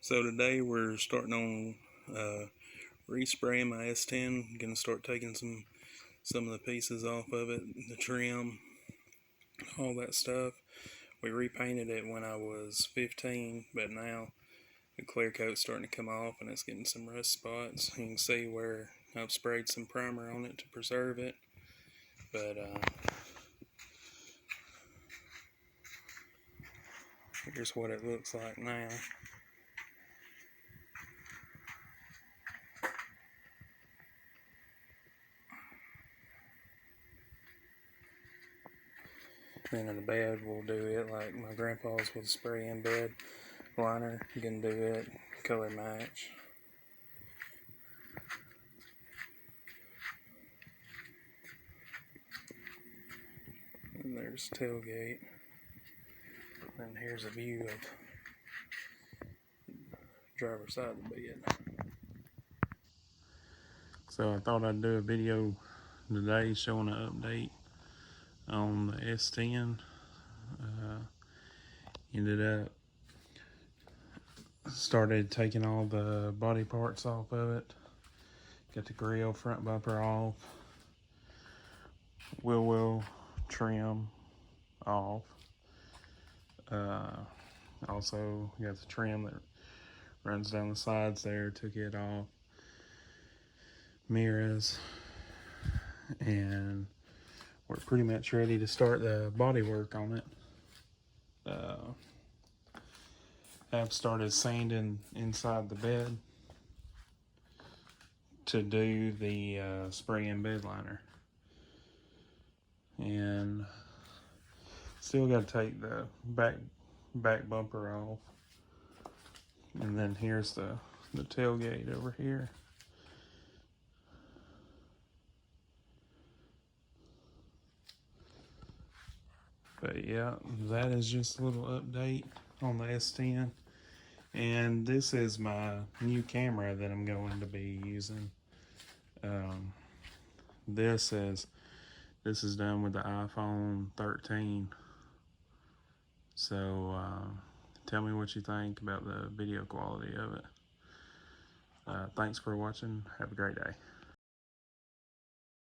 So today we're starting on respraying my S10. Gonna start taking some of the pieces off of it, the trim, all that stuff. We repainted it when I was 15, but now the clear coat's starting to come off and it's getting some rust spots. You can see where I've sprayed some primer on it to preserve it, but here's what it looks like now. Then in the bed we'll do it like my grandpa's with spray in bed liner. You can do it color match. And there's tailgate. And here's a view of driver's side of the bed. So I thought I'd do a video today showing an update on the S10. Ended up started taking all the body parts off of it. Got the grill, front bumper off, wheel well trim off. Also got the trim that runs down the sides there, took it off. Mirrors, and we're pretty much ready to start the body work on it. I've started sanding inside the bed to do the spray in bed liner, and still got to take the back bumper off. And then here's the tailgate over here. But yeah, that is just a little update on the S10. And this is my new camera that I'm going to be using. This is done with the iPhone 13. So tell me what you think about the video quality of it. Thanks for watching. Have a great day.